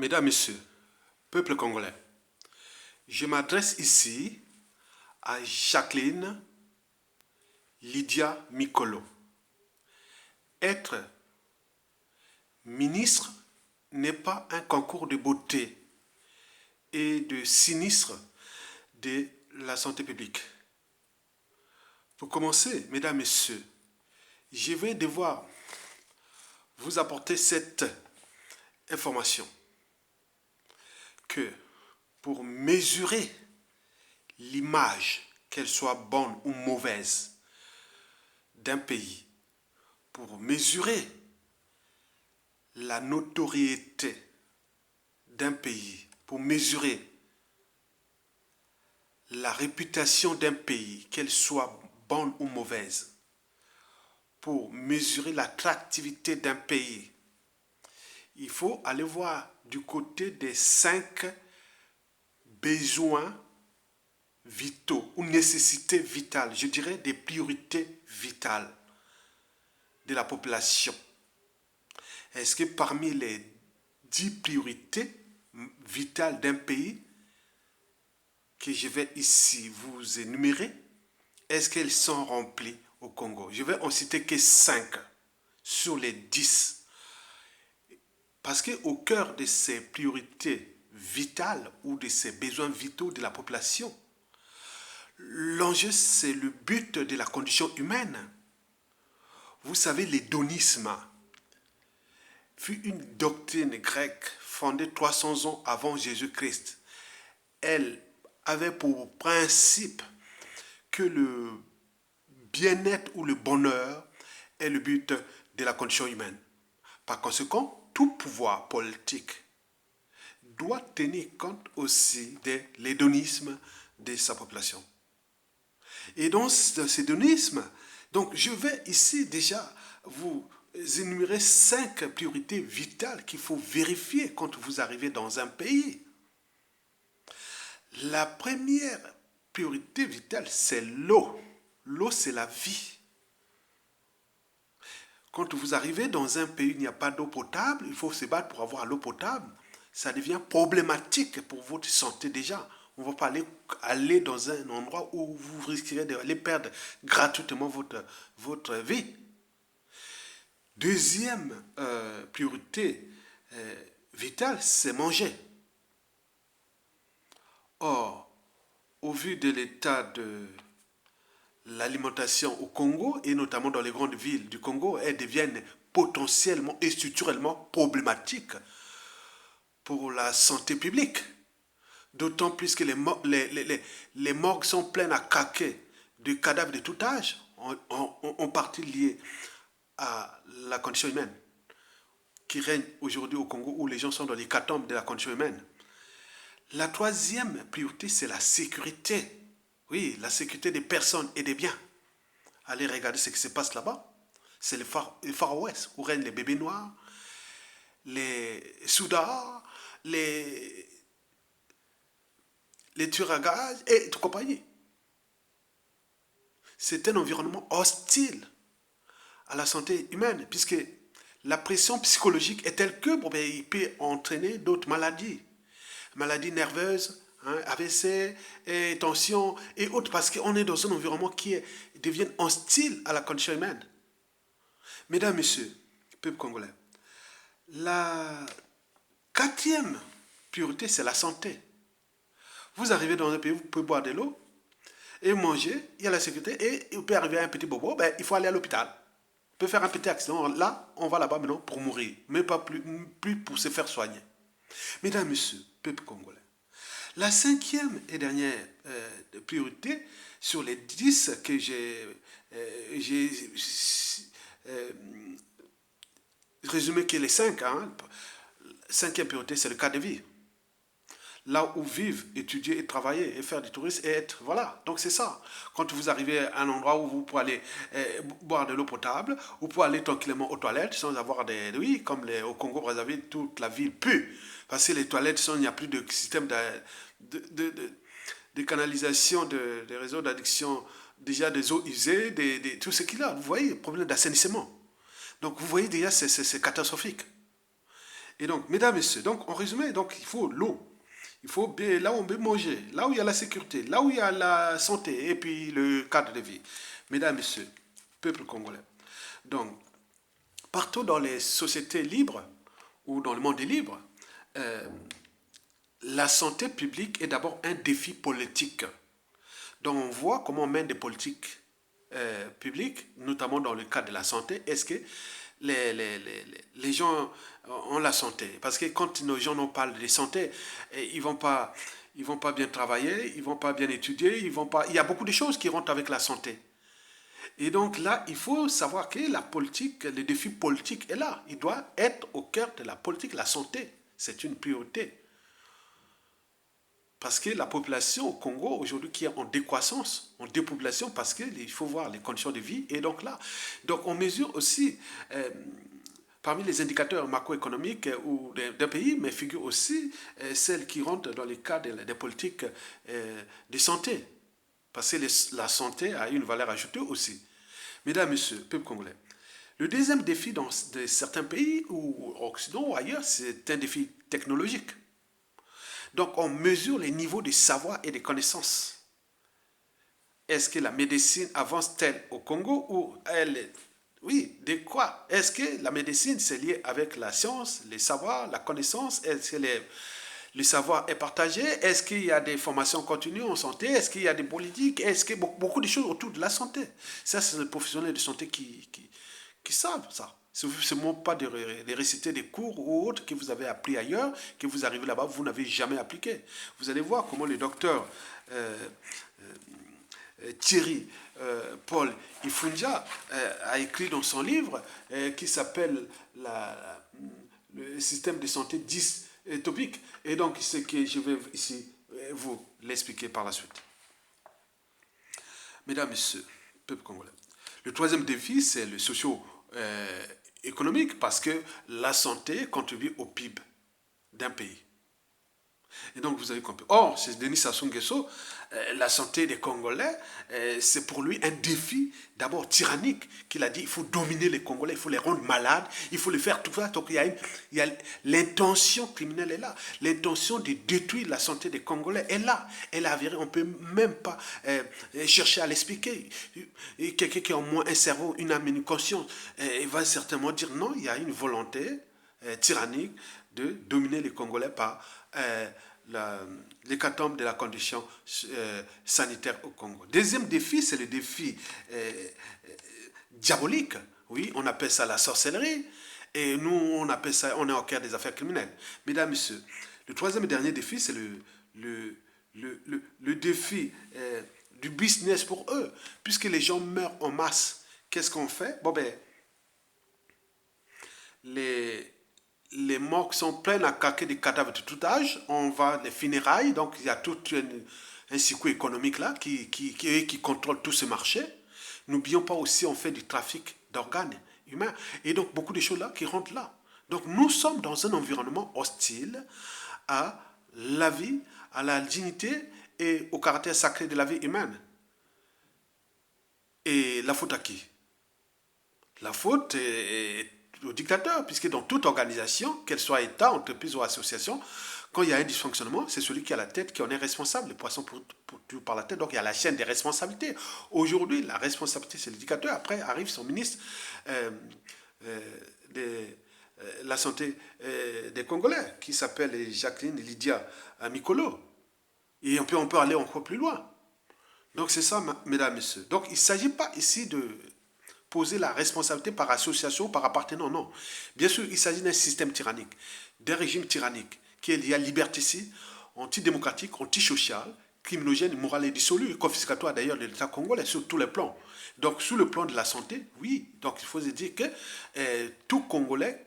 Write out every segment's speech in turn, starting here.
Mesdames, Messieurs, peuple congolais, je m'adresse ici à Jacqueline Lydia Mikolo. Être ministre n'est pas un concours de beauté et de sinistre de la santé publique. Pour commencer, mesdames, messieurs, je vais devoir vous apporter cette information que pour mesurer l'image, qu'elle soit bonne ou mauvaise, d'un pays, pour mesurer la notoriété d'un pays, pour mesurer la réputation d'un pays, qu'elle soit bonne ou mauvaise, pour mesurer l'attractivité d'un pays, il faut aller voir du côté des 5 besoins vitaux ou nécessités vitales, je dirais des priorités vitales de la population. Est-ce que parmi les 10 priorités vitales d'un pays que je vais ici vous énumérer, est-ce qu'elles sont remplies au Congo? Je vais en citer que 5 sur les 10. Parce qu'au cœur de ces priorités vitales ou de ces besoins vitaux de la population, l'enjeu, c'est le but de la condition humaine. Vous savez, l'hédonisme fut une doctrine grecque fondée 300 ans avant Jésus-Christ. Elle avait pour principe que le bien-être ou le bonheur est le but de la condition humaine. Par conséquent, tout pouvoir politique doit tenir compte aussi de l'hédonisme de sa population. Et dans cet hédonisme, donc je vais ici déjà vous énumérer 5 priorités vitales qu'il faut vérifier quand vous arrivez dans un pays. La première priorité vitale, c'est l'eau. L'eau, c'est la vie. Quand vous arrivez dans un pays où il n'y a pas d'eau potable, il faut se battre pour avoir l'eau potable. Ça devient problématique pour votre santé déjà. On ne va pas aller dans un endroit où vous risquerez d'aller perdre gratuitement votre vie. Deuxième priorité vitale, c'est manger. Or, au vu de l'état de l'alimentation au Congo, et notamment dans les grandes villes du Congo, elles deviennent potentiellement et structurellement problématiques pour la santé publique. D'autant plus que les morgues sont pleines à craquer de cadavres de tout âge, en partie liés à la condition humaine qui règne aujourd'hui au Congo, où les gens sont dans l'hécatombe de la condition humaine. La troisième priorité, c'est la sécurité. Oui, la sécurité des personnes et des biens. Allez regarder ce qui se passe là-bas. C'est le Far West, où règnent les bébés noirs, les soudards, les tueurs à gages et tout compagnie. C'est un environnement hostile à la santé humaine, puisque la pression psychologique est telle que il peut entraîner d'autres maladies. Maladies nerveuses, AVC, et tension et autres, parce qu'on est dans un environnement qui devient hostile à la condition humaine. Mesdames, Messieurs, peuple congolais, la quatrième priorité, c'est la santé. Vous arrivez dans un pays, vous pouvez boire de l'eau et manger, il y a la sécurité, et il peut arriver à un petit bobo, il faut aller à l'hôpital. Il peut faire un petit accident, là, on va là-bas maintenant pour mourir, mais pas plus pour se faire soigner. Mesdames, Messieurs, peuple congolais, la cinquième et dernière priorité sur les 10 que j'ai résumé que les 5, cinquième priorité, c'est le cadre de vie. Là où vivre, étudier et travailler et faire du tourisme et être, voilà, donc c'est ça. Quand vous arrivez à un endroit où vous pouvez aller boire de l'eau potable, vous pouvez aller tranquillement aux toilettes sans avoir oui, comme au Congo Brazzaville, toute la ville pue. Parce que les toilettes, il n'y a plus de système de canalisation, des réseaux d'addiction, déjà des eaux usées, tout ce qu'il y a. Vous voyez, problème d'assainissement. Donc vous voyez déjà, c'est catastrophique. Et donc, mesdames et messieurs, donc en résumé, donc il faut l'eau. Il faut bien, là où on peut manger, là où il y a la sécurité, là où il y a la santé et puis le cadre de vie. Mesdames et messieurs, peuple congolais. Donc, partout dans les sociétés libres ou dans le monde libre, euh, la santé publique est d'abord un défi politique. Donc on voit comment on mène des politiques publiques, notamment dans le cadre de la santé. Est-ce que les gens ont la santé? Parce que quand nos gens nous parlent de santé, ils vont pas bien travailler, ils vont pas bien étudier, ils vont pas. Il y a beaucoup de choses qui rentrent avec la santé. Et donc là, il faut savoir que la politique, le défi politique est là. Il doit être au cœur de la politique. La santé, c'est une priorité. Parce que la population au Congo aujourd'hui qui est en décroissance, en dépopulation, parce qu'il faut voir les conditions de vie. Et donc là, donc on mesure aussi, parmi les indicateurs macroéconomiques d'un pays, mais figure aussi celles qui rentrent dans les cadres des politiques de santé. Parce que la santé a une valeur ajoutée aussi. Mesdames, Messieurs, peuple congolais, le deuxième défi dans certains pays, ou au Occident ou ailleurs, c'est un défi technologique. Donc on mesure les niveaux de savoir et de connaissances. Est-ce que la médecine avance-t-elle au Congo ou elle... Oui, de quoi? Est-ce que la médecine c'est lié avec la science, les savoirs, la connaissance? Est-ce que le savoir est partagé? Est-ce qu'il y a des formations continues en santé? Est-ce qu'il y a des politiques? Est-ce qu'il y a beaucoup de choses autour de la santé? Ça, c'est les professionnels de santé qui savent ça. Ce n'est pas de réciter des cours ou autres que vous avez appris ailleurs, que vous arrivez là-bas, vous n'avez jamais appliqué. Vous allez voir comment le docteur Thierry Paul Ifunja a écrit dans son livre qui s'appelle le système de santé dystopique. Et donc, ce que je vais ici vous l'expliquer par la suite. Mesdames, Messieurs, peuple congolais. Le troisième défi, c'est le socio-économique parce que la santé contribue au PIB d'un pays. Et donc, vous avez compris. Or, c'est Denis Sassou Nguesso, la santé des Congolais, c'est pour lui un défi d'abord tyrannique, qu'il a dit, il faut dominer les Congolais, il faut les rendre malades, il faut les faire tout ça. Donc, il y a l'intention criminelle est là. L'intention de détruire la santé des Congolais est là. Elle est avérée, on ne peut même pas chercher à l'expliquer. Quelqu'un qui a au moins un cerveau, une âme, une conscience, il va certainement dire non, il y a une volonté tyrannique de dominer les Congolais par l'hécatombe de la condition sanitaire au Congo. Deuxième défi, c'est le défi diabolique. Oui, on appelle ça la sorcellerie. Et nous, on appelle ça, on est au cœur des affaires criminelles. Mesdames, Messieurs, le troisième et dernier défi, c'est le défi du business pour eux. Puisque les gens meurent en masse, qu'est-ce qu'on fait? Bon, ben, les morgues sont pleines à caquer des cadavres de tout âge. On va les funérailles, donc il y a tout un circuit économique là qui contrôle tout ce marché. N'oublions pas aussi, on fait du trafic d'organes humains. Et donc beaucoup de choses là qui rentrent là. Donc nous sommes dans un environnement hostile à la vie, à la dignité et au caractère sacré de la vie humaine. Et la faute à qui? La faute est au dictateur, puisque dans toute organisation, qu'elle soit État, entreprise ou association, quand il y a un dysfonctionnement, c'est celui qui a la tête qui en est responsable. Les poissons pour par la tête, donc il y a la chaîne des responsabilités. Aujourd'hui, la responsabilité, c'est le dictateur. Après arrive son ministre de la santé des Congolais, qui s'appelle Jacqueline Lydia Mikolo. Et on peut aller encore plus loin. Donc c'est ça, mesdames et messieurs. Donc il ne s'agit pas ici de poser la responsabilité par association, par appartenance, non. Bien sûr, il s'agit d'un système tyrannique, d'un régime tyrannique, qui est lié à liberticide, antidémocratique, antisocial, criminogène, moral et dissolu, confiscatoire d'ailleurs de l'État congolais sur tous les plans. Donc sur le plan de la santé, oui, donc il faut se dire que tout Congolais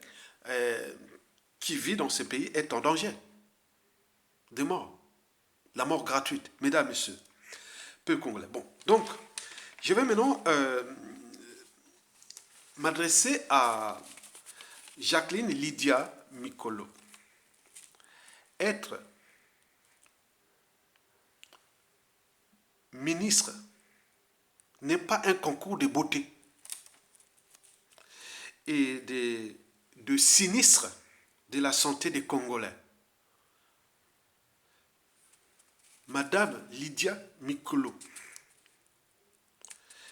qui vit dans ce pays est en danger de mort. La mort gratuite, mesdames, messieurs, peu congolais. Bon, donc, je vais maintenant m'adresser à Jacqueline Lydia Mikolo. Être ministre n'est pas un concours de beauté et de sinistre, de la santé des Congolais. Madame Lydia Mikolo,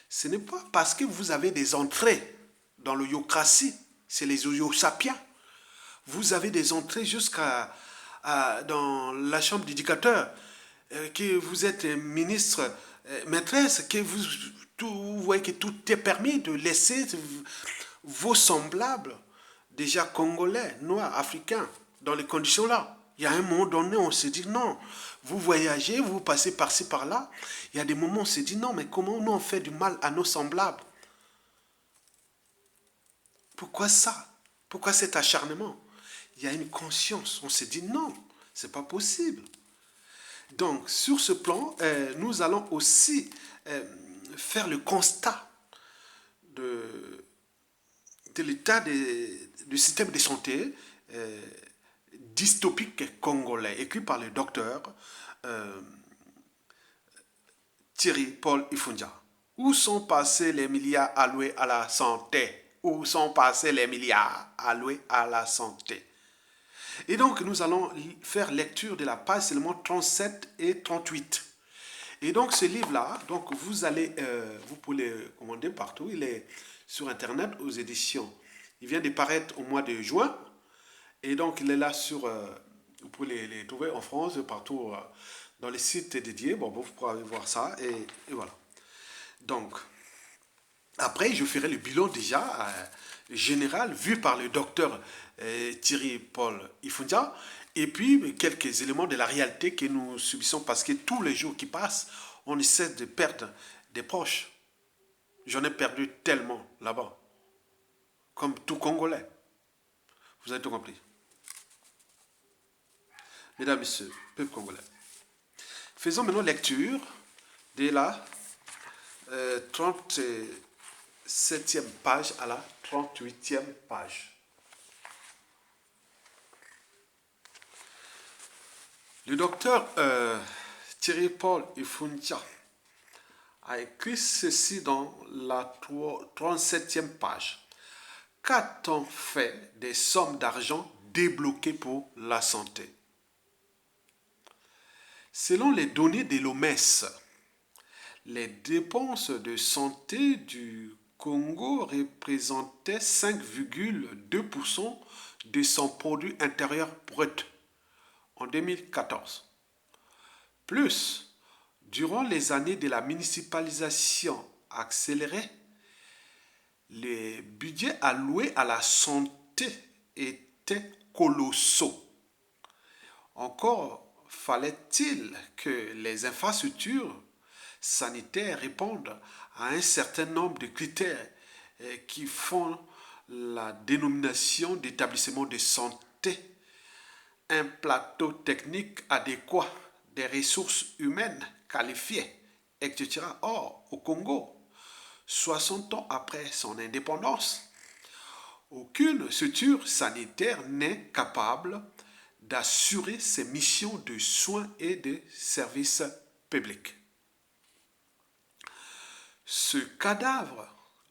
ce n'est pas parce que vous avez des entrées dans l'oyocratie, c'est les oyo-sapiens. Vous avez des entrées jusqu'à dans la chambre d'éducateur, que vous êtes ministre, maîtresse, que vous voyez que tout est permis de laisser vos semblables, déjà congolais, noirs, africains, dans les conditions là. Il y a un moment donné, on se dit non. Vous voyagez, vous passez par-ci, par-là. Il y a des moments où on se dit non, mais comment nous on fait du mal à nos semblables? Pourquoi ça? Pourquoi cet acharnement? Il y a une conscience. On se dit non, c'est pas possible. Donc, sur ce plan, nous allons aussi faire le constat de l'état du système de santé dystopique congolais, écrit par le docteur Thierry Paul Ifunja. Où sont passés les milliards alloués à la santé? Où sont passés les milliards alloués à la santé? Et donc, nous allons faire lecture de la page seulement 37 et 38. Et donc, ce livre-là, donc vous pouvez le commander partout. Il est sur Internet aux éditions. Il vient de paraître au mois de juin. Et donc, il est là vous pouvez les trouver en France, partout dans les sites dédiés. Bon, vous pourrez voir ça. Et voilà. Donc, après, je ferai le bilan déjà général vu par le docteur Thierry Paul Ifunja, et puis quelques éléments de la réalité que nous subissons parce que tous les jours qui passent, on essaie de perdre des proches. J'en ai perdu tellement là-bas, comme tout Congolais. Vous avez tout compris. Mesdames, Messieurs, peuple congolais. Faisons maintenant lecture de la 37e page à la 38e page. Le docteur Thierry Paul Ifunja a écrit ceci dans la 37e page. Qu'a-t-on fait des sommes d'argent débloquées pour la santé? Selon les données de l'OMS, les dépenses de santé du Congo représentaient 5,2% de son produit intérieur brut en 2014. Plus, durant les années de la municipalisation accélérée, les budgets alloués à la santé étaient colossaux. Encore fallait-il que les infrastructures sanitaires répondent à un certain nombre de critères qui font la dénomination d'établissement de santé, un plateau technique adéquat, des ressources humaines qualifiées, etc. Or, au Congo, 60 ans après son indépendance, aucune structure sanitaire n'est capable d'assurer ses missions de soins et de services publics. Ce cadavre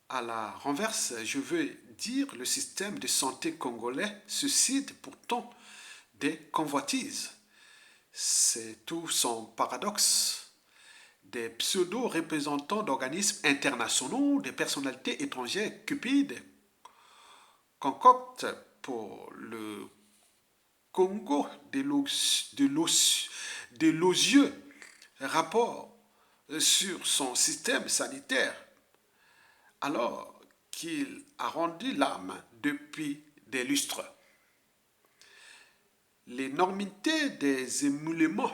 à la renverse, je veux dire, le système de santé congolais suscite pourtant des convoitises. C'est tout son paradoxe. Des pseudo-représentants d'organismes internationaux, des personnalités étrangères cupides concoctent pour le Congo de l'osieux rapport sur son système sanitaire, alors qu'il a rendu l'âme depuis des lustres. L'énormité des émoulements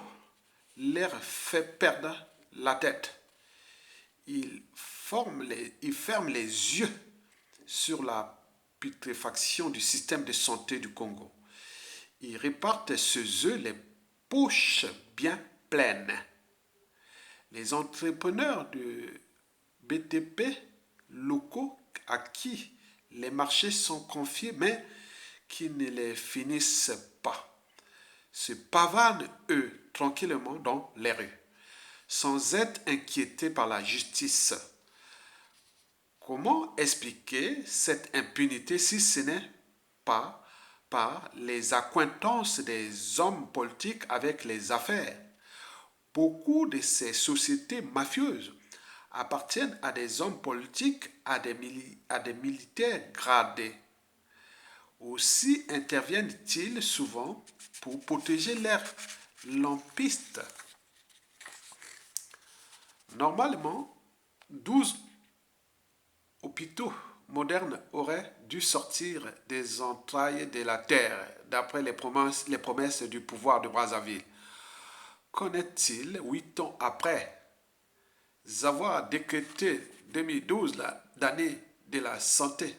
leur fait perdre la tête. Ils ferment les yeux sur la putréfaction du système de santé du Congo. Ils repartent chez eux les poches bien pleines. Les entrepreneurs de BTP locaux à qui les marchés sont confiés mais qui ne les finissent pas se pavanent, eux, tranquillement dans les rues, sans être inquiétés par la justice. Comment expliquer cette impunité si ce n'est pas par les accointances des hommes politiques avec les affaires. Beaucoup de ces sociétés mafieuses appartiennent à des hommes politiques, à des militaires gradés. Aussi interviennent-ils souvent pour protéger leurs lampistes. Normalement, 12 hôpitaux modernes auraient dû sortir des entrailles de la terre, d'après les promesses du pouvoir de Brazzaville. Qu'en est-il 8 ans après avoir décrété 2012 l'année de la santé?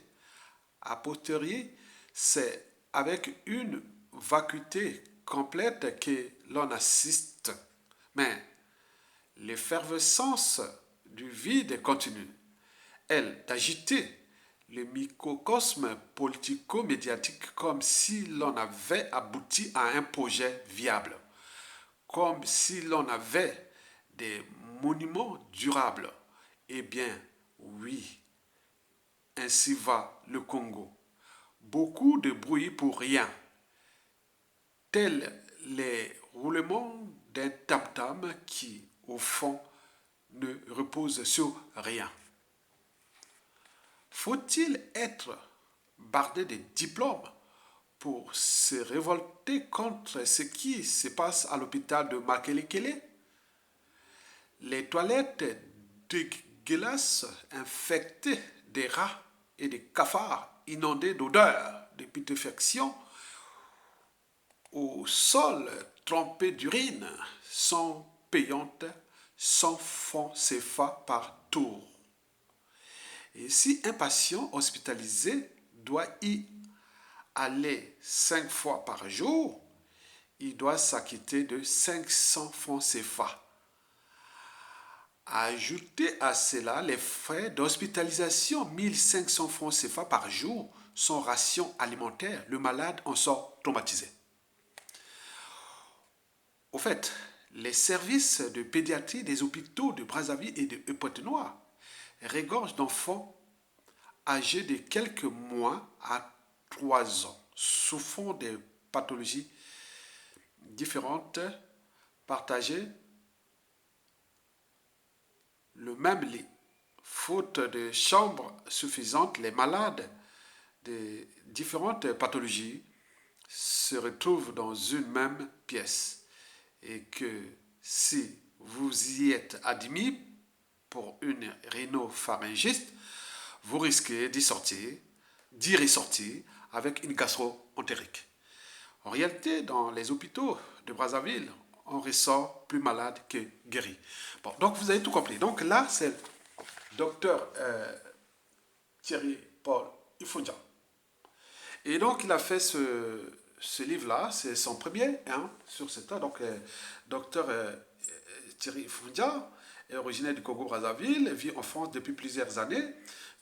A posteriori, c'est avec une vacuité complète que l'on assiste. Mais l'effervescence du vide continue, elle, d'agiter le microcosme politico-médiatique comme si l'on avait abouti à un projet viable, comme si l'on avait des monuments durables. Eh bien, oui, ainsi va le Congo. Beaucoup de bruit pour rien, tels les roulements d'un tam-tam qui, au fond, ne repose sur rien. Faut-il être bardé de diplômes pour se révolter contre ce qui se passe à l'hôpital de Makelekele? Les toilettes dégueulasses infectées des rats et des cafards inondés d'odeurs de putréfaction au sol trempé d'urine sont payantes 100 francs CFA par tour. Et si un patient hospitalisé doit y aller 5 fois par jour, il doit s'acquitter de 500 francs CFA. Ajoutez à cela les frais d'hospitalisation, 1500 francs CFA par jour, sans ration alimentaire. Le malade en sort traumatisé. Au fait, les services de pédiatrie des hôpitaux de Brazzaville et de Pointe-Noire regorgent d'enfants âgés de quelques mois à 3 ans, souffrant de pathologies différentes, partagées le même lit. Faute de chambres suffisantes, les malades de différentes pathologies se retrouvent dans une même pièce. Et que si vous y êtes admis pour une rhinopharyngite, vous risquez d'y ressortir avec une gastro-entérite. En réalité, dans les hôpitaux de Brazzaville, on ressort plus malade que guéri. Bon, donc vous avez tout compris. Donc là, c'est le docteur Thierry Paul Ifunja. Et donc, il a fait ce livre-là, c'est son premier sur ce temps. Donc, docteur Thierry Ifunja est originaire du Congo-Brazzaville, vit en France depuis plusieurs années,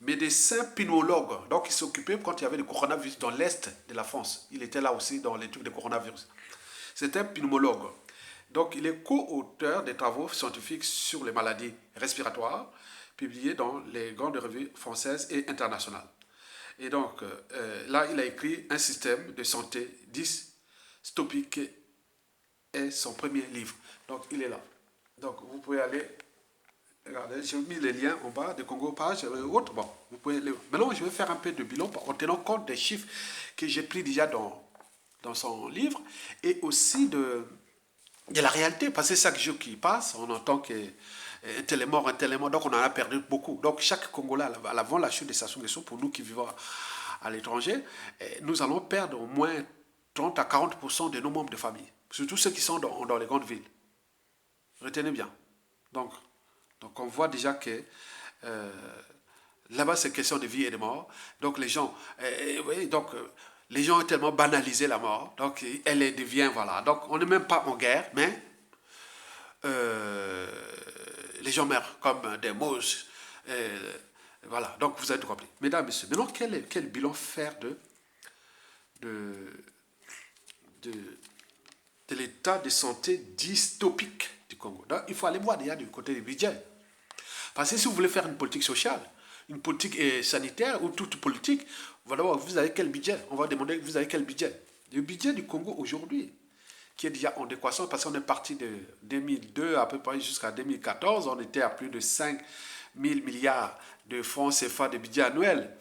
médecin pneumologue. Donc, il s'occupait quand il y avait le coronavirus dans l'Est de la France. Il était là aussi dans les trucs de coronavirus. C'était un pneumologue. Donc, il est co-auteur des travaux scientifiques sur les maladies respiratoires, publiés dans les grandes revues françaises et internationales. Et donc, là, il a écrit un système de santé dystopique et son premier livre. Donc, il est là. Donc, vous pouvez aller regarder. J'ai mis les liens en bas de Congo Page et autres. Bon, vous pouvez les... Maintenant, je vais faire un peu de bilan en tenant compte des chiffres que j'ai pris déjà dans son livre et aussi de la réalité. Parce que chaque jour qui passe, on entend que un tel est mort, donc on en a perdu beaucoup. Donc chaque Congolais, avant la chute de Sassou Nguesso, pour nous qui vivons à l'étranger, nous allons perdre au moins 30 à 40% de nos membres de famille. Surtout ceux qui sont dans les grandes villes. Retenez bien. Donc on voit déjà que là-bas, c'est question de vie et de mort. Donc les gens, les gens ont tellement banalisé la mort. Donc elle devient, voilà. Donc on n'est même pas en guerre, mais les gens meurent comme des mouches. Voilà, donc vous avez tout compris. Mesdames, messieurs, maintenant, quel bilan faire de l'état de santé dystopique du Congo? Donc, il faut aller voir déjà du côté du budget. Parce que si vous voulez faire une politique sociale, une politique sanitaire ou toute politique, voilà, vous avez quel budget? On va demander, vous avez quel budget? Le budget du Congo aujourd'hui, qui est déjà en décroissance, parce qu'on est parti de 2002 à peu près jusqu'à 2014, on était à plus de 5 000 milliards de francs CFA de budget annuel.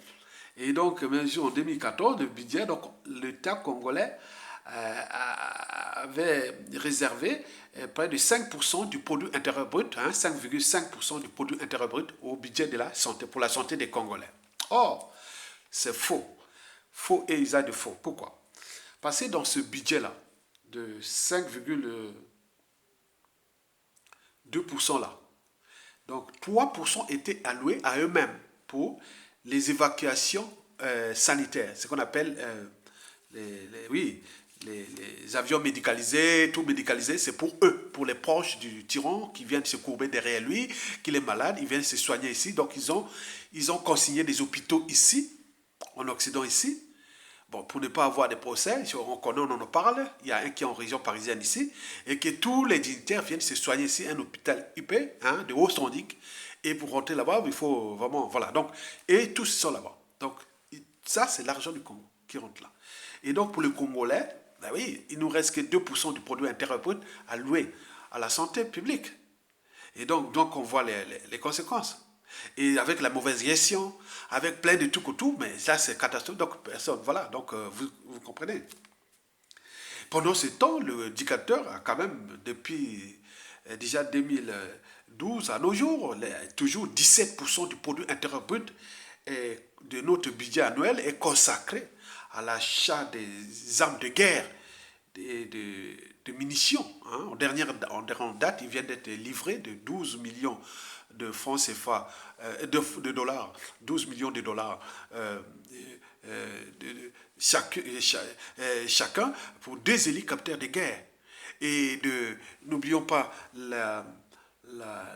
Et donc, en 2014, le budget, donc l'État congolais avait réservé près de 5% du produit intérieur brut, 5,5% du produit intérieur brut au budget de la santé, pour la santé des Congolais. Or, c'est faux. Faux et usage de faux. Pourquoi? Parce que dans ce budget-là, de 5,2% là, donc 3% étaient alloués à eux-mêmes pour les évacuations sanitaires, ce qu'on appelle les avions médicalisés, tout médicalisé, c'est pour eux, pour les proches du tyran qui viennent se courber derrière lui, qu'il est malade, ils viennent se soigner ici. Donc ils ont consigné des hôpitaux ici, en Occident ici. Bon, pour ne pas avoir des procès, on connaît, on en parle, il y a un qui est en région parisienne ici, et que tous les dignitaires viennent se soigner ici, un hôpital IP, de haut standing, et pour rentrer là-bas, il faut vraiment, voilà, donc, et tous sont là-bas. Donc, ça, c'est l'argent du Congo qui rentre là. Et donc, pour les Congolais, ben oui, il nous reste que 2% du produit intérieur brut alloué à la santé publique. Et donc on voit les conséquences. Et avec la mauvaise gestion, avec plein de tout autour, mais ça c'est catastrophique. Donc personne, voilà, donc vous comprenez. Pendant ce temps, le dictateur a quand même, depuis déjà 2012 à nos jours, toujours 17% du produit intérieur brut de notre budget annuel est consacré à l'achat des armes de guerre, de munitions. En dernière date, ils viennent d'être livrés de 12 millions de francs CFA, de dollars, 12 millions de dollars chacun pour 2 hélicoptères de guerre. Et n'oublions pas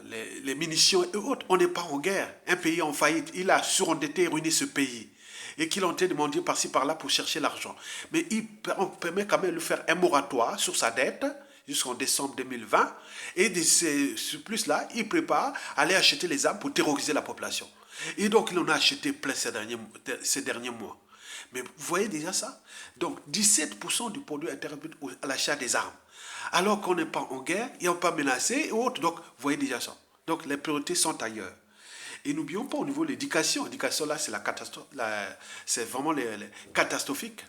les munitions et autres. On n'est pas en guerre. Un pays en faillite, il a surendetté et ruiné ce pays. Et qu'il est en train de mendier par-ci par-là pour chercher l'argent. Mais on permet quand même de faire un moratoire sur sa dette jusqu'en décembre 2020. Et de ces surplus-là, il prépare à aller acheter les armes pour terroriser la population. Et donc, il en a acheté plein ces derniers mois. Mais vous voyez déjà ça? Donc, 17% du produit intérieur brut à l'achat des armes. Alors qu'on n'est pas en guerre, ils n'ont pas menacé et autres. Donc, vous voyez déjà ça. Donc, les priorités sont ailleurs. Et n'oublions pas au niveau de l'éducation. L'éducation, là, c'est la catastrophe. C'est vraiment catastrophique.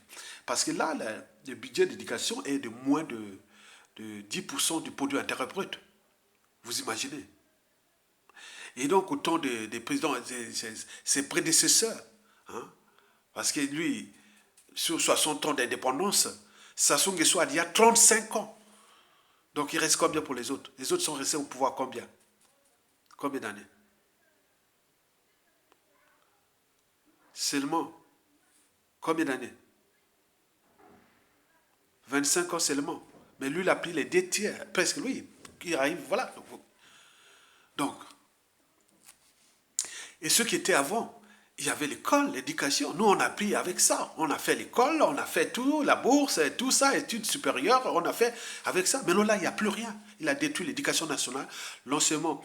Parce que là, le budget d'éducation est de moins de 10% du produit intérieur brut. Vous imaginez? Et donc, au temps des présidents, ses prédécesseurs, parce que lui, sur 60 ans d'indépendance, Sassou Nguesso a dit il y a 35 ans. Donc, il reste combien pour les autres? Les autres sont restés au pouvoir combien? Combien d'années? Seulement. Combien d'années? 25 ans seulement. Mais lui, il a pris les 2 tiers. Presque lui. Il arrive, voilà. Donc, et ceux qui étaient avant, il y avait l'école, l'éducation. Nous, on a appris avec ça. On a fait l'école, on a fait tout, la bourse, tout ça, études supérieures, on a fait avec ça. Mais non, là, il n'y a plus rien. Il a détruit l'éducation nationale, l'enseignement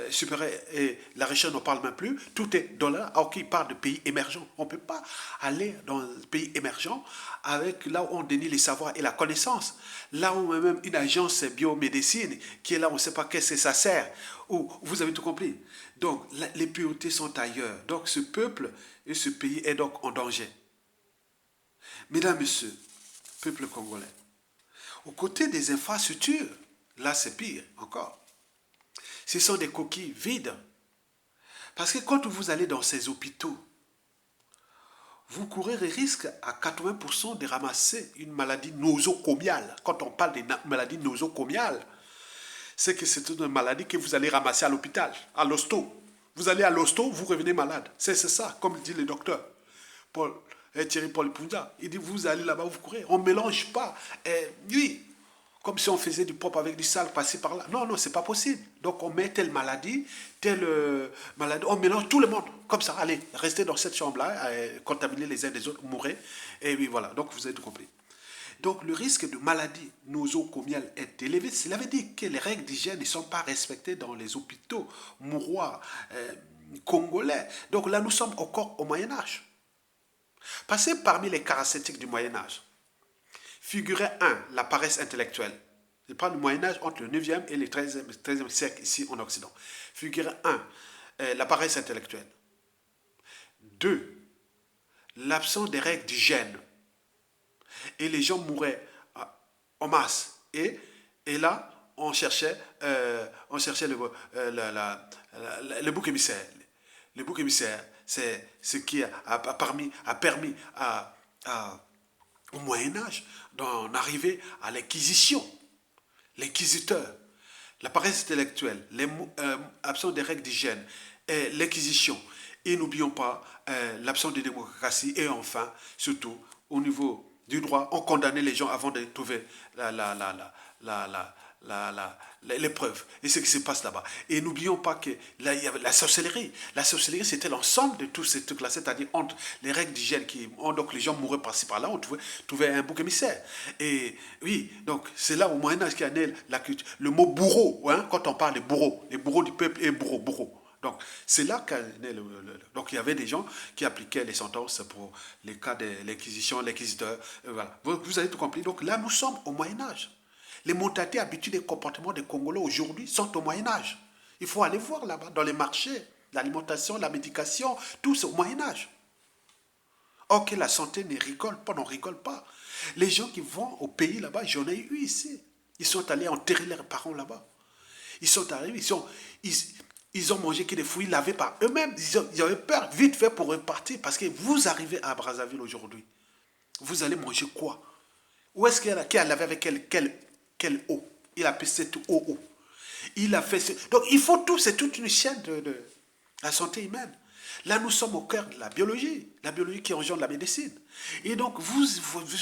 supérieur et la recherche n'en parle même plus. Tout est dans là, alors qu'il parle de pays émergents. On ne peut pas aller dans un pays émergent avec là où on dénie les savoirs et la connaissance. Là où même une agence biomédecine qui est là, on ne sait pas qu'est-ce que ça sert. Ou, vous avez tout compris. Donc, les priorités sont ailleurs. Donc, ce peuple et ce pays est donc en danger. Mesdames, Messieurs, peuple congolais, aux côtés des infrastructures, là c'est pire encore. Ce sont des coquilles vides. Parce que quand vous allez dans ces hôpitaux, vous courez le risque à 80% de ramasser une maladie nosocomiale. Quand on parle de maladie nosocomiale, c'est que c'est une maladie que vous allez ramasser à l'hôpital, à l'hosto. Vous allez à l'hosto, vous revenez malade. C'est ça, comme dit le docteur Thierry Paul Pounda. Il dit, vous allez là-bas, vous courez. On ne mélange pas. Oui, comme si on faisait du propre avec du sale, passer par là. Non, non, c'est pas possible. Donc on met telle maladie, on mélange tout le monde. Comme ça, allez, restez dans cette chambre-là, contaminer les uns des autres, mourrez. Et oui, voilà. Donc vous avez tout compris. Donc le risque de maladie nosocomiale est élevé. Cela veut dire que les règles d'hygiène ne sont pas respectées dans les hôpitaux, mouroirs, congolais. Donc là, nous sommes encore au Moyen-Âge. Passez parmi les caractéristiques du Moyen-Âge. Figurez un, la paresse intellectuelle. Je parle du Moyen-Âge entre le 9e et le 13e siècle ici en Occident. Figurez un, la paresse intellectuelle. 2, l'absence des règles d'hygiène. Et les gens mouraient en masse. Et là, on cherchait le bouc émissaire. Le bouc émissaire, c'est ce qui a permis au Moyen-Âge d'en arriver à l'inquisition. L'inquisiteur, la paresse intellectuelle, l'absence des règles d'hygiène, l'inquisition. Et n'oublions pas l'absence de démocratie. Et enfin, surtout, au niveau du droit, on condamnait les gens avant de trouver les preuves et ce qui se passe là-bas. Et n'oublions pas que là, il y avait la sorcellerie. La sorcellerie, c'était l'ensemble de tous ces trucs-là, c'est-à-dire entre les règles d'hygiène donc les gens mouraient par-ci par-là, on trouvait un bouc émissaire. Et oui, donc c'est là au Moyen-Âge qu'il y a né la culture. Le mot bourreau, hein, quand on parle de bourreau, les bourreaux du peuple et bourreau. Donc, c'est là qu'est né donc, il y avait des gens qui appliquaient les sentences pour les cas de l'inquisition, l'inquisiteur. Voilà. Vous avez tout compris. Donc, là, nous sommes au Moyen-Âge. Les mentalités, habitudes et comportements des Congolais aujourd'hui sont au Moyen-Âge. Il faut aller voir là-bas, dans les marchés, l'alimentation, la médication, tout c'est au Moyen-Âge. Or que la santé ne rigole pas, n'en rigole pas. Les gens qui vont au pays là-bas, j'en ai eu ici. Ils sont allés enterrer leurs parents là-bas. Ils sont arrivés, ils ont mangé que des fruits lavés par eux-mêmes. Ils avaient peur, vite fait, pour repartir. Parce que vous arrivez à Brazzaville aujourd'hui. Vous allez manger quoi? Où est-ce qu'il a lavé avec quelle eau? Il a pris cette eau. Il a fait donc il faut tout, c'est toute une chaîne de la santé humaine. Là, nous sommes au cœur de la biologie qui engendre la médecine. Et donc, vous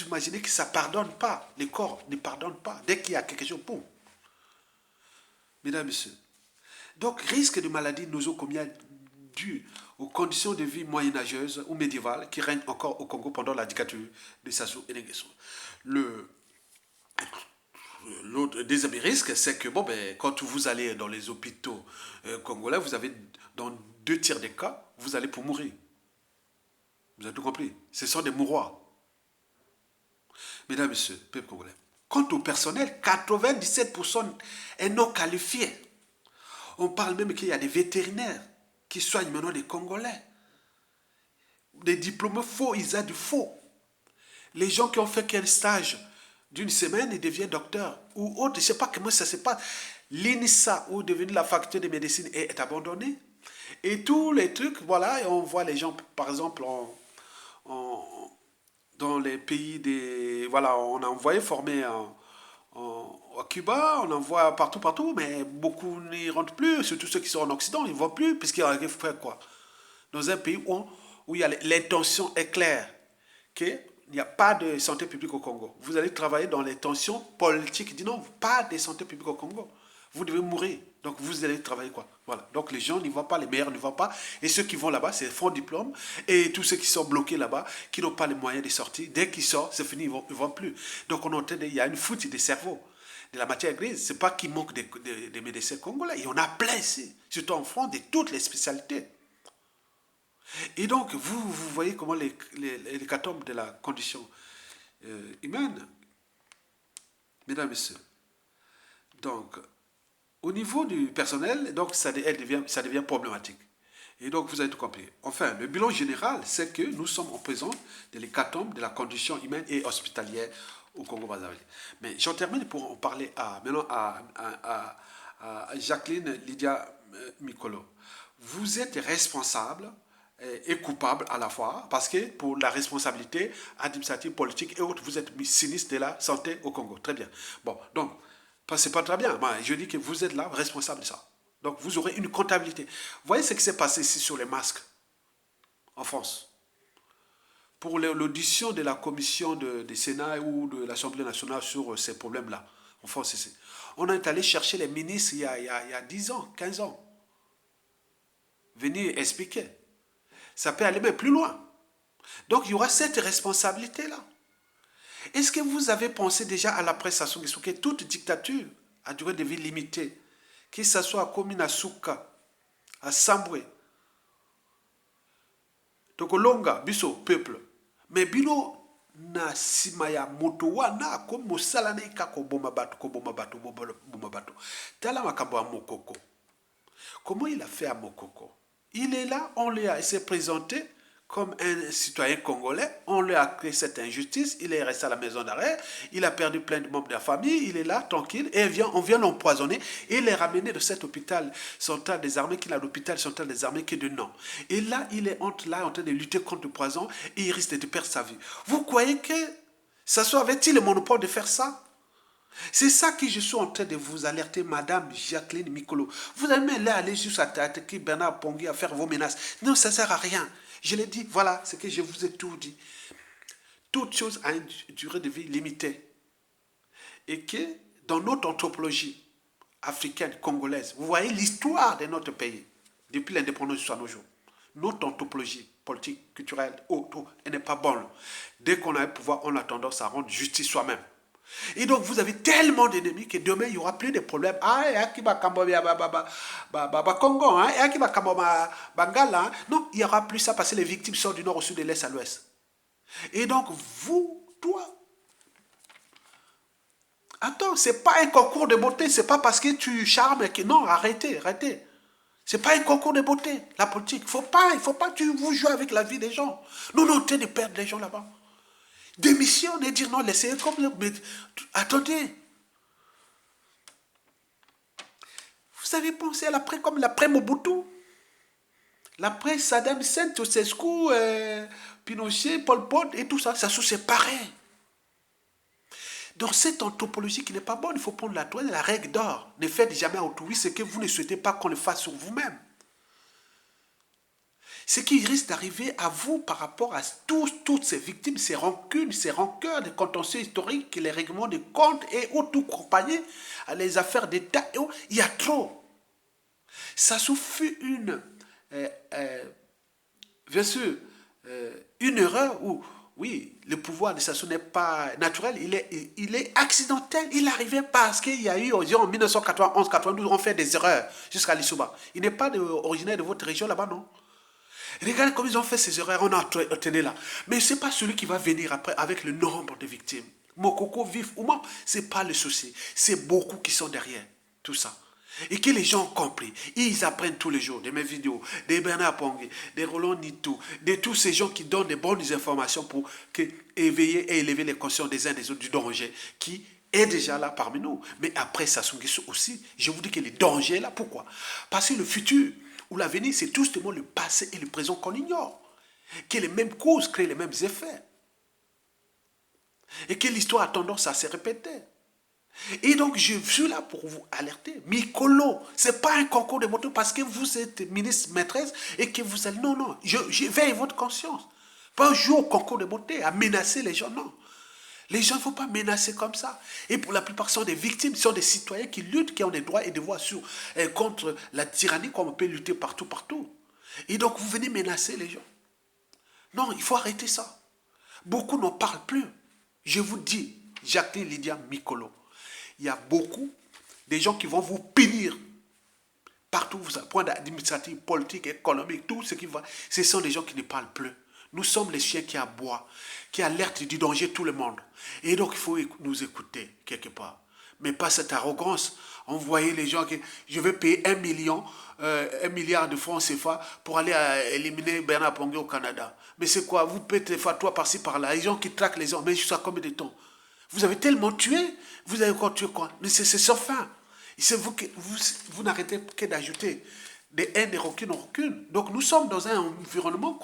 imaginez que ça ne pardonne pas. Les corps ne pardonnent pas. Dès qu'il y a quelque chose, boum. Mesdames, Messieurs. Donc, risque de maladie nosocomiale dû aux conditions de vie moyenâgeuses ou médiévales qui règnent encore au Congo pendant la dictature de Sassou Nguesso. L'autre deuxième risque, c'est que quand vous allez dans les hôpitaux congolais, vous avez dans 2 tiers des cas, vous allez pour mourir. Vous avez tout compris. Ce sont des mouroirs. Mesdames et messieurs, peuple congolais. Quant au personnel, 97% est non qualifié. On parle même qu'il y a des vétérinaires qui soignent maintenant des Congolais. Des diplômés faux, ils ont du faux. Les gens qui ont fait qu'un stage d'une semaine, ils deviennent docteurs ou autre. Je ne sais pas comment ça se passe. L'INSA, où devenu la faculté de médecine, est abandonnée. Et tous les trucs, voilà, et on voit les gens, par exemple, dans les pays des... Voilà, on a envoyé former à Cuba, on en voit partout, mais beaucoup n'y rentrent plus, surtout ceux qui sont en Occident, ils ne vont plus, puisqu'ils arrivent faire quoi? Dans un pays où l'intention est claire, qu'il n'y a pas de santé publique au Congo. Vous allez travailler dans les tensions politiques, ils disent non, pas de santé publique au Congo. Vous devez mourir, donc vous allez travailler quoi? Voilà. Donc les gens n'y vont pas, les meilleurs ne vont pas, et ceux qui vont là-bas, c'est faux diplôme, et tous ceux qui sont bloqués là-bas, qui n'ont pas les moyens de sortir, dès qu'ils sortent, c'est fini, ils ne vont plus. Donc on entend, il y a une fuite des cerveaux, de la matière grise. Ce n'est pas qu'il manque des médecins congolais, il y en a plein ici, surtout en France, de toutes les spécialités. Et donc, vous voyez comment l'hécatombe de la condition humaine, mesdames et messieurs. Donc, au niveau du personnel, donc ça devient problématique. Et donc, vous avez tout compris. Enfin, le bilan général, c'est que nous sommes en présence de l'hécatombe de la condition humaine et hospitalière au Congo-Brazzaville. Mais j'en termine pour en parler maintenant à Jacqueline Lydia Mikolo. Vous êtes responsable et coupable à la fois, parce que pour la responsabilité administrative, politique et autres, vous êtes sinistre de la santé au Congo. Très bien. Bon, donc, c'est pas très bien. Moi, je dis que vous êtes là, responsable de ça. Donc, vous aurez une comptabilité. Vous voyez ce qui s'est passé ici sur les masques en France. Pour l'audition de la commission du Sénat ou de l'Assemblée nationale sur ces problèmes-là, en France ici, on est allé chercher les ministres il y a 10 ans, 15 ans. Venir expliquer. Ça peut aller même plus loin. Donc, il y aura cette responsabilité-là. Est-ce que vous avez pensé déjà à la presse Sassou Nguesso que toute dictature a durée de vie limitée, que ce soit à Komina Souka, à Sambwe, tokolonga biso peuple mais bino na nsima ya moto wana ko mosala na eka koboma bato boma bato tala makambo ya mokoko comment il a fait à Mokoko. Il est là, il s'est présenté comme un citoyen congolais, on lui a créé cette injustice, il est resté à la maison d'arrêt, il a perdu plein de membres de la famille, il est là, tranquille, et on vient l'empoisonner, et il est ramené de cet hôpital central des armées, qu'il a l'hôpital central des armées qui est de Nantes. Et là, il est en train de lutter contre le poison, et il risque de perdre sa vie. Vous croyez que ça soit avait-il le monopole de faire ça? C'est ça que je suis en train de vous alerter, Madame Jacqueline Mikolo. Vous allez aller juste attaquer Bernard Pongui à faire vos menaces. Non, ça ne sert à rien. Je l'ai dit, voilà, c'est que je vous ai tout dit. Toute chose a une durée de vie limitée. Et que dans notre anthropologie africaine, congolaise, vous voyez l'histoire de notre pays, depuis l'indépendance jusqu'à nos jours. Notre anthropologie politique, culturelle, elle n'est pas bonne. Dès qu'on a le pouvoir, on a tendance à rendre justice soi-même. Et donc, vous avez tellement d'ennemis que demain, il n'y aura plus de problèmes. Ah, il y a qui va Congo, il y a qui va Bangala. Non, il n'y aura plus ça parce que les victimes sont du nord au sud, de l'est à l'ouest. Et donc, toi, attends, ce n'est pas un concours de beauté, ce n'est pas parce que tu charmes que... Non, arrêtez. Ce n'est pas un concours de beauté, la politique. Il faut pas que vous jouez avec la vie des gens. Non, on tient de perdre les gens là-bas. Démissionner et dire non, laissez comme... Mais, attendez. Vous avez pensé à l'après comme l'après Mobutu, l'après Saddam Hussein, Ceausescu, Pinochet, Pol Pot et tout ça, ça se séparait. Dans cette anthropologie qui n'est pas bonne, il faut prendre la toile, la règle d'or. Ne faites jamais à autrui ce que vous ne souhaitez pas qu'on le fasse sur vous-même. Ce qui risque d'arriver à vous par rapport à toutes ces victimes, ces rancunes, ces rancœurs, des contentieux historiques, les règlements de comptes et tout compagnie, les affaires d'État, il y a trop. Ça suffit bien sûr, une erreur où, oui, le pouvoir de Sassou n'est pas naturel, il est accidentel. Il arrivait parce qu'il y a eu, en 1991-92, on fait des erreurs jusqu'à l'Issouba. Il n'est pas originaire de votre région là-bas, non? Regardez comme ils ont fait ces erreurs, on a tenu là. Mais ce n'est pas celui qui va venir après avec le nombre de victimes. Mokoko, vif ou mort, ce n'est pas le souci. C'est beaucoup qui sont derrière tout ça. Et que les gens ont compris. Ils apprennent tous les jours de mes vidéos, de Bernard Pongui, de Roland Nitou, de tous ces gens qui donnent des bonnes informations pour éveiller et élever les consciences des uns des autres du danger qui est déjà là parmi nous. Mais après Sassou Nguesso aussi, je vous dis que le danger est là. Pourquoi? Parce que le futur ou l'avenir, c'est tout simplement le passé et le présent qu'on ignore. Que les mêmes causes créent les mêmes effets. Et que l'histoire a tendance à se répéter. Et donc, je suis là pour vous alerter. Mikolo, ce n'est pas un concours de moto parce que vous êtes ministre maîtresse et que vous allez... Non, je veille votre conscience. Pas jouer au concours de beauté, à menacer les gens, non. Les gens ne faut pas menacer comme ça. Et pour la plupart, ce sont des victimes, ce sont des citoyens qui luttent, qui ont des droits et des devoirs contre la tyrannie, comme on peut lutter partout. Et donc, vous venez menacer les gens. Non, il faut arrêter ça. Beaucoup n'en parlent plus. Je vous dis, Jacqueline Lydia Mikolo, il y a beaucoup de gens qui vont vous punir partout, point administratif, politique, économique, tout ce qui va. Ce sont des gens qui ne parlent plus. Nous sommes les chiens qui aboient, qui alertent du danger tout le monde. Et donc, il faut nous écouter quelque part. Mais pas cette arrogance. Envoyer les gens qui... Je vais payer 1 milliard de francs CFA pour aller éliminer Bernard Pongui au Canada. Mais c'est quoi? Vous payez des fatwas par-ci, par-là. Les gens qui traquent les gens. Mais jusqu'à combien de temps? Vous avez tellement tué. Vous avez encore tué quoi? Mais c'est sans fin. C'est vous n'arrêtez que d'ajouter des haines, des rancunes. Donc, nous sommes dans un environnement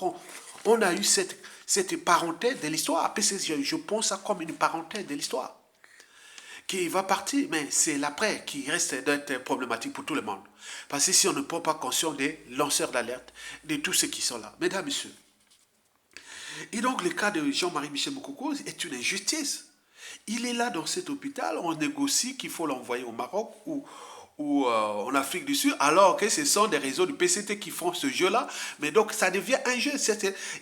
on a eu cette parenthèse de l'histoire. Je pense ça comme une parenthèse de l'histoire qui va partir, mais c'est l'après qui reste d'être problématique pour tout le monde. Parce que si on ne prend pas conscience des lanceurs d'alerte, de tous ceux qui sont là. Mesdames, messieurs. Et donc, le cas de Jean-Marie Michel Mokoko est une injustice. Il est là dans cet hôpital, on négocie qu'il faut l'envoyer au Maroc ou en Afrique du Sud, alors que ce sont des réseaux du PCT qui font ce jeu-là. Mais donc, ça devient un jeu.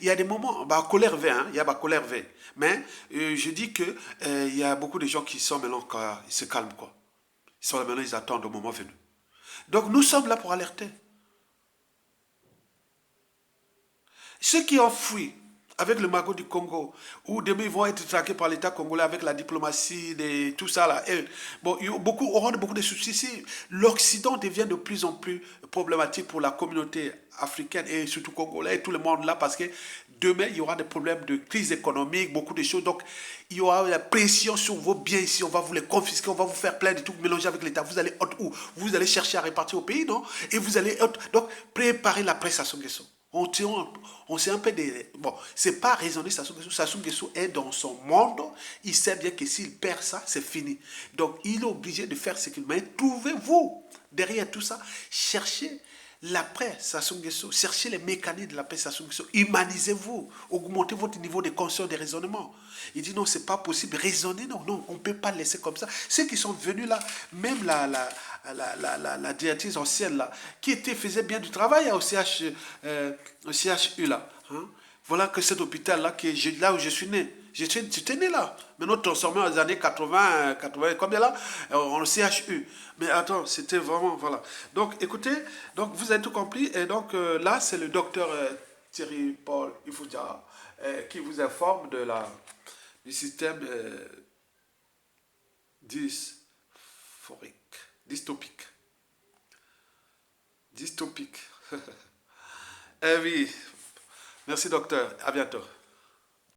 Il y a des moments, colère V, il y a colère V. Mais je dis que il y a beaucoup de gens qui sont maintenant, ils se calment, quoi. Ils sont là maintenant, ils attendent au moment venu. Donc, nous sommes là pour alerter. Ceux qui ont fui avec le magot du Congo, ou demain ils vont être traqués par l'État congolais avec la diplomatie, tout ça là. Et, bon, beaucoup auront beaucoup de soucis. Si l'Occident devient de plus en plus problématique pour la communauté africaine et surtout congolais et tout le monde là, parce que demain il y aura des problèmes de crise économique, beaucoup de choses. Donc il y aura la pression sur vos biens ici, on va vous les confisquer, on va vous faire plein de trucs mélanger avec l'État. Vous allez où? Vous allez chercher à répartir au pays, non? Et vous allez donc préparer la presse à son guesson. On sait un peu des... Bon, c'est pas raisonner Sassou Nguesso. Sassou Nguesso est dans son monde. Il sait bien que s'il perd ça, c'est fini. Donc, il est obligé de faire ce qu'il met. Trouvez-vous derrière tout ça. Cherchez l'après Sassou Nguesso. Cherchez les mécanismes de l'après Sassou Nguesso. Humanisez-vous. Augmentez votre niveau de conscience de raisonnement. Il dit non, c'est pas possible. Raisonner, non, non, on ne peut pas laisser comme ça. Ceux qui sont venus là, même la directrice ancienne là, qui faisait bien du travail au CHU là. Hein. Voilà que cet hôpital là, là où je suis né. J'étais né là. Maintenant transformé dans les années 80, 80 combien là en CHU. Mais attends, c'était vraiment, voilà. Donc écoutez, donc vous avez tout compris. Et donc là, c'est le docteur Thierry Paul Ifoudia qui vous informe du système dysphorique, dystopique. Dystopique. Eh oui. Merci docteur. À bientôt.